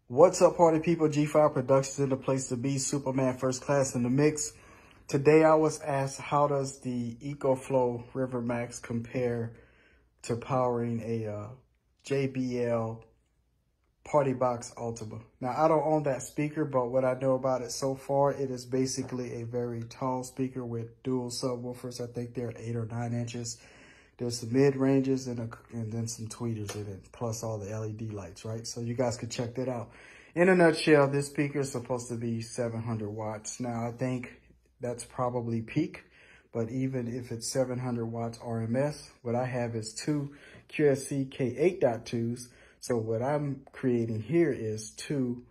What's up, party people? G5 Productions in the place to be. Superman First Class in the mix. Today I was asked, how does the EcoFlow River Max compare to powering a JBL Party Box Ultima? Now, I don't own that speaker, but what I know about it so far, it is basically a very tall speaker with dual subwoofers. I think they're 8 or 9 inches. There's some mid-ranges and then some tweeters in it, plus all the LED lights, right? So you guys could check that out. In a nutshell, this speaker is supposed to be 700 watts. Now, I think that's probably peak, but even if it's 700 watts RMS, what I have is 2 QSC K8.2s. So what I'm creating here is 2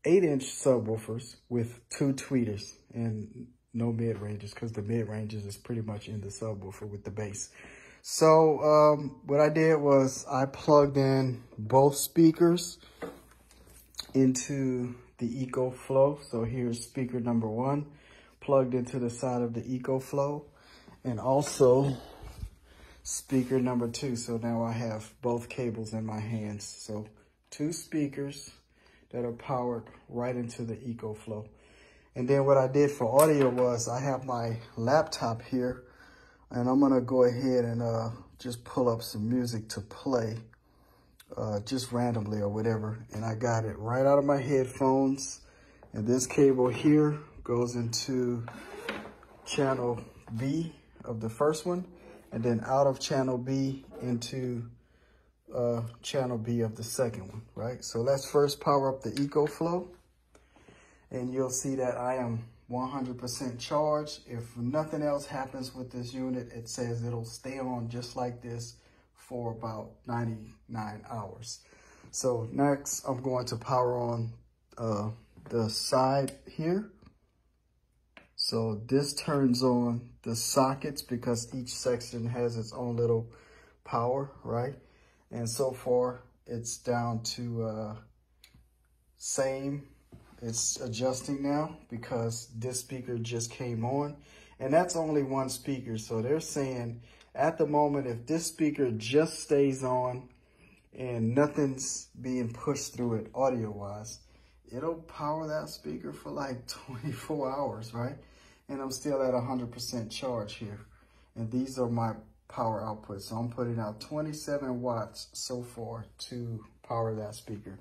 8-inch subwoofers with 2 tweeters and no mid-ranges, because the mid-ranges is pretty much in the subwoofer with the bass. So what I did was I plugged in both speakers into the EcoFlow. So here's speaker number 1 plugged into the side of the EcoFlow, and also speaker number 2. So now I have both cables in my hands. So 2 speakers that are powered right into the EcoFlow. And then what I did for audio was I have my laptop here, and I'm gonna go ahead and just pull up some music to play, just randomly or whatever. And I got it right out of my headphones. And this cable here goes into channel B of the first one, and then out of channel B into channel B of the second one, right? So let's first power up the EcoFlow. And you'll see that I am 100% charged. If nothing else happens with this unit, it says it'll stay on just like this for about 99 hours. So next, I'm going to power on the side here. So this turns on the sockets because each section has its own little power, right? And so far, it's down to same. It's adjusting now because this speaker just came on, and that's only one speaker. So they're saying at the moment, if this speaker just stays on and nothing's being pushed through it audio wise, it'll power that speaker for like 24 hours, right? And I'm still at 100% charge here. And these are my power outputs. So I'm putting out 27 watts so far to power that speaker.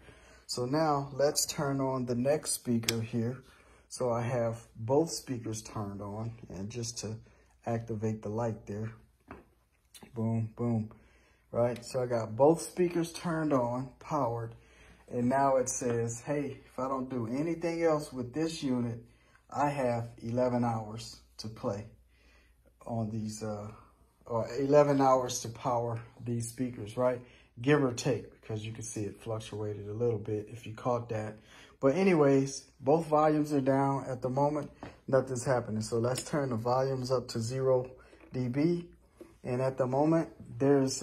So now let's turn on the next speaker here. So I have both speakers turned on, and just to activate the light there, boom, boom, right? So I got both speakers turned on, powered, and now it says, hey, if I don't do anything else with this unit, I have 11 hours to play on these, or 11 hours to power these speakers, right? Give or take, because you can see it fluctuated a little bit if you caught that. But anyways, both volumes are down at the moment. Nothing's happening. So let's turn the volumes up to 0 dB. And at the moment, there's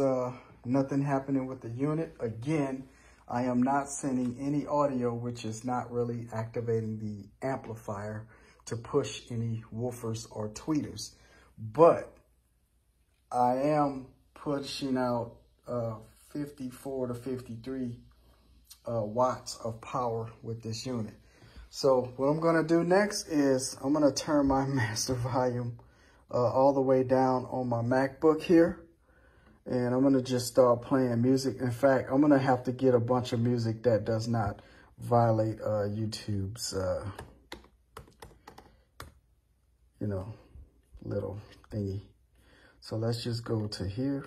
nothing happening with the unit. Again, I am not sending any audio, which is not really activating the amplifier to push any woofers or tweeters. But I am pushing out 54 to 53 watts of power with this unit. So what I'm gonna do next is I'm gonna turn my master volume all the way down on my MacBook here. And I'm gonna just start playing music. In fact, I'm gonna have to get a bunch of music that does not violate YouTube's, little thingy. So let's just go to here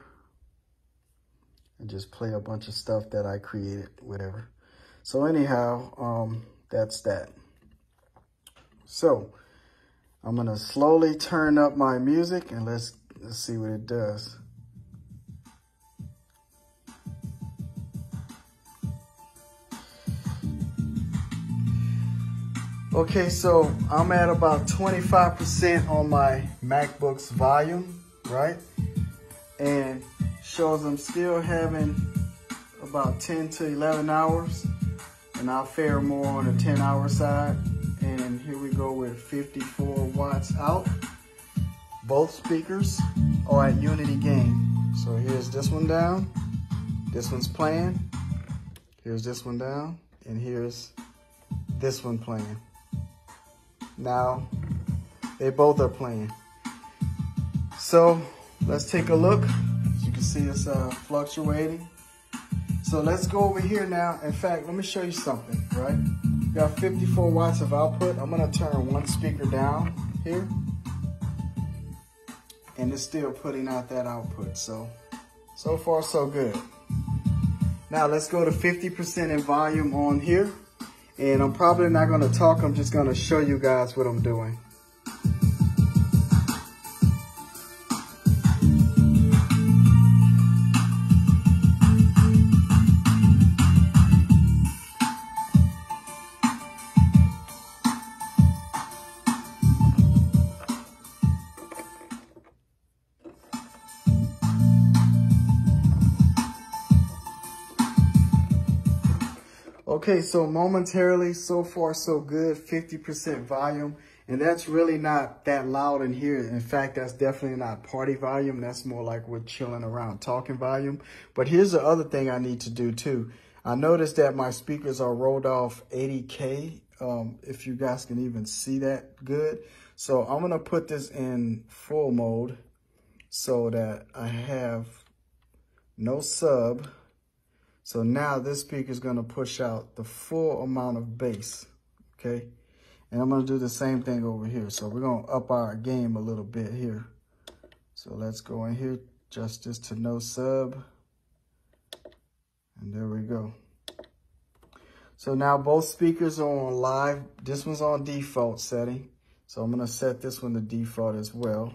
and just play a bunch of stuff that I created, whatever. So anyhow, that's that. So I'm gonna slowly turn up my music, and let's see what it does. Okay, so I'm at about 25% on my MacBook's volume, right? And shows I'm still having about 10 to 11 hours, and I'll fare more on the 10-hour side. And here we go with 54 watts out. Both speakers are at unity gain. So here's this one down, this one's playing. Here's this one down, and here's this one playing. Now, they both are playing. So let's take a look. As you can see, it's fluctuating. So let's go over here now. In fact, let me show you something, right? We got 54 watts of output. I'm gonna turn one speaker down here, and it's still putting out that output. So far so good. Now let's go to 50% in volume on here. And I'm probably not gonna talk, I'm just gonna show you guys what I'm doing. Okay, so momentarily, so far so good, 50% volume. And that's really not that loud in here. In fact, that's definitely not party volume. That's more like we're chilling around talking volume. But here's the other thing I need to do too. I noticed that my speakers are rolled off 80K, if you guys can even see that good. So I'm gonna put this in full mode so that I have no sub. So now this speaker is going to push out the full amount of bass, okay? And I'm going to do the same thing over here. So we're going to up our game a little bit here. So let's go in here, adjust this to no sub. And there we go. So now both speakers are on live. This one's on default setting. So I'm going to set this one to default as well.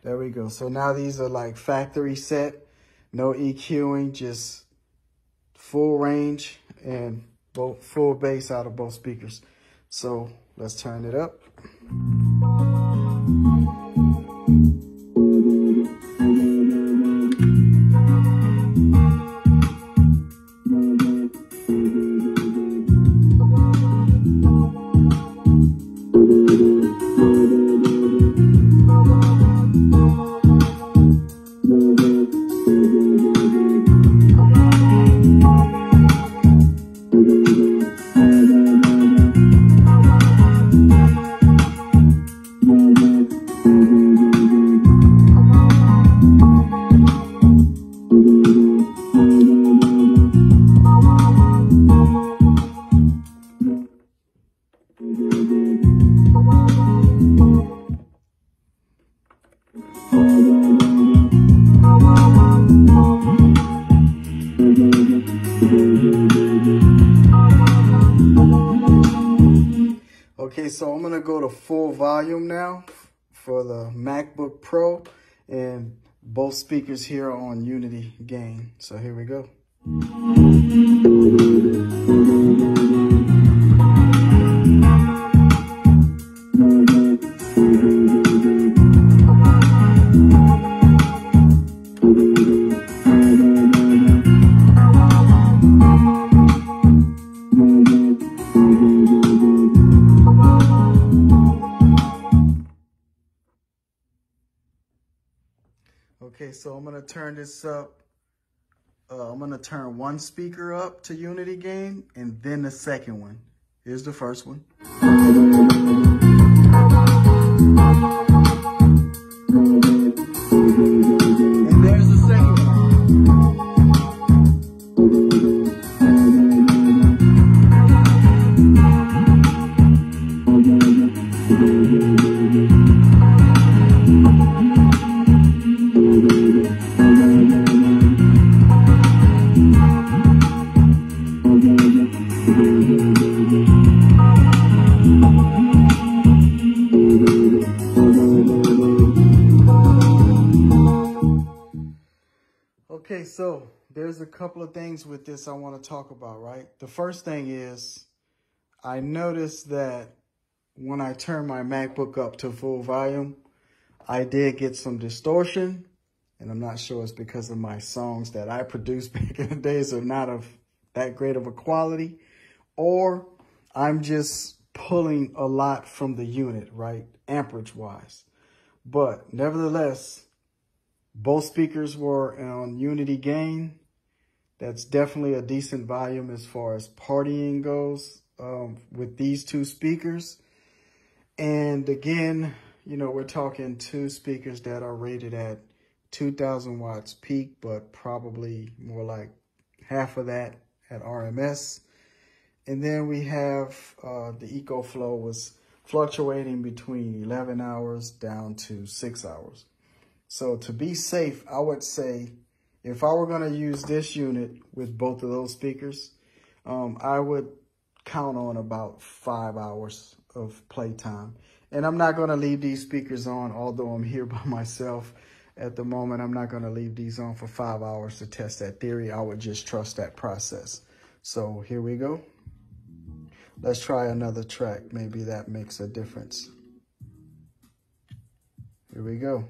There we go. So now these are like factory set, no EQing, just full range and both full bass out of both speakers. So let's turn it up. Okay, so I'm gonna go to full volume now for the MacBook Pro, and both speakers here are on unity gain. So here we go. Okay, so I'm gonna turn this up. I'm gonna turn one speaker up to unity gain and then the second one. Here's the first one. And there's the second one. Okay, so there's a couple of things with this I want to talk about, right? The first thing is I noticed that when I turn my MacBook up to full volume, I did get some distortion, and I'm not sure it's because of my songs that I produced back in the days are not of that great of a quality, or I'm just pulling a lot from the unit, right? Amperage wise. But nevertheless, both speakers were on unity gain. That's definitely a decent volume as far as partying goes with these two speakers. And again, you know, we're talking two speakers that are rated at 2,000 watts peak, but probably more like half of that at RMS. And then we have the EcoFlow was fluctuating between 11 hours down to 6 hours. So to be safe, I would say if I were going to use this unit with both of those speakers, I would count on about 5 hours of playtime. And I'm not going to leave these speakers on, although I'm here by myself at the moment. I'm not going to leave these on for 5 hours to test that theory. I would just trust that process. So here we go. Let's try another track. Maybe that makes a difference. Here we go.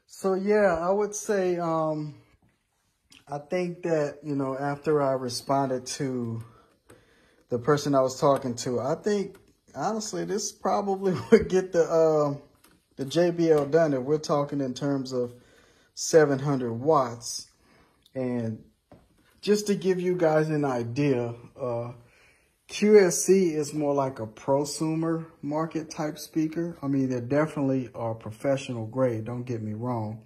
So yeah, I would say, I think that, you know, after I responded to the person I was talking to, I think honestly, this probably would get the JBL done if we're talking in terms of 700 watts. And just to give you guys an idea, QSC is more like a prosumer market type speaker. I mean, they definitely are professional grade, don't get me wrong.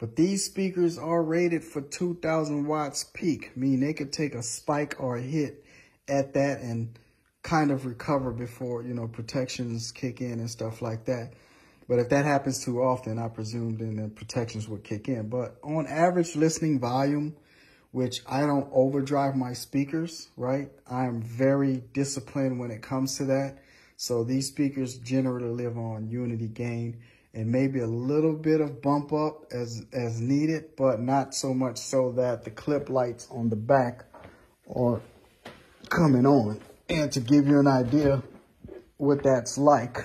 But these speakers are rated for 2,000 watts peak, meaning they could take a spike or a hit at that and kind of recover before, you know, protections kick in and stuff like that. But if that happens too often, I presume then the protections would kick in. But on average listening volume, which I don't overdrive my speakers, right? I'm very disciplined when it comes to that. So these speakers generally live on unity gain and maybe a little bit of bump up as needed, but not so much so that the clip lights on the back are coming on. And to give you an idea what that's like,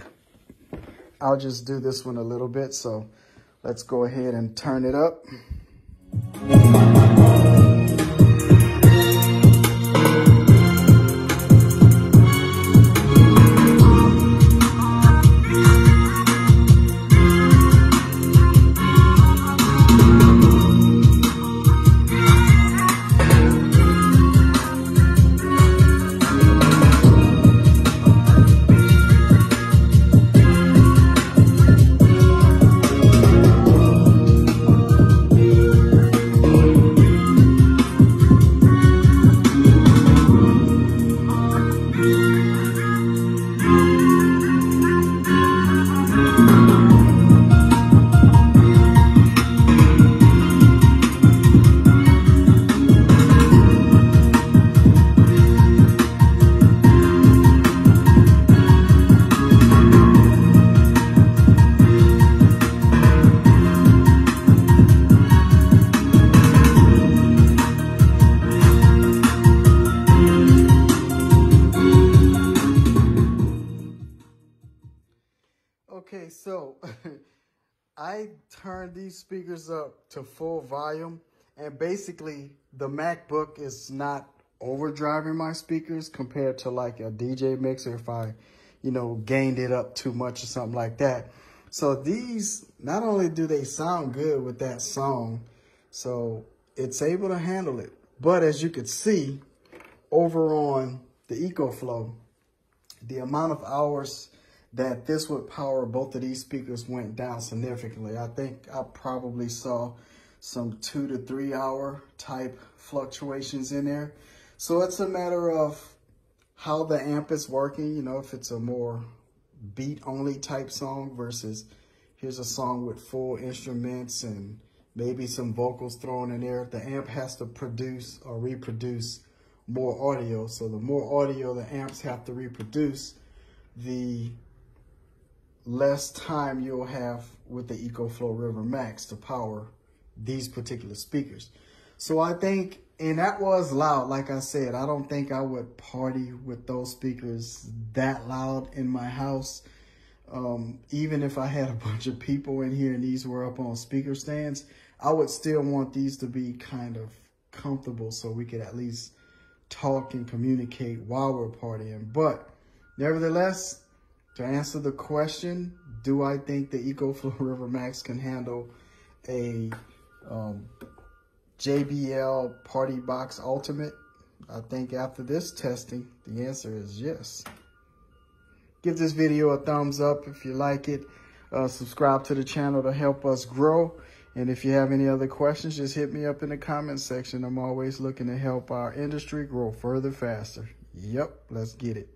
I'll just do this one a little bit. So let's go ahead and turn it up. Okay, so I turned these speakers up to full volume, and basically the MacBook is not overdriving my speakers compared to like a DJ mixer if I, gained it up too much or something like that. So these, not only do they sound good with that song, so it's able to handle it. But as you could see over on the EcoFlow, the amount of hours that this would power both of these speakers went down significantly. I think I probably saw some 2 to 3 hour type fluctuations in there. So it's a matter of how the amp is working, if it's a more beat only type song versus here's a song with full instruments and maybe some vocals thrown in there. The amp has to produce or reproduce more audio. So the more audio the amps have to reproduce, the less time you'll have with the EcoFlow River Max to power these particular speakers. So I think, and that was loud, like I said, I don't think I would party with those speakers that loud in my house. Even if I had a bunch of people in here and these were up on speaker stands, I would still want these to be kind of comfortable so we could at least talk and communicate while we're partying. But nevertheless, to answer the question, do I think the EcoFlow River Max can handle a JBL Party Box Ultimate? I think after this testing, the answer is yes. Give this video a thumbs up if you like it. Subscribe to the channel to help us grow. And if you have any other questions, just hit me up in the comment section. I'm always looking to help our industry grow further faster. Yep, let's get it.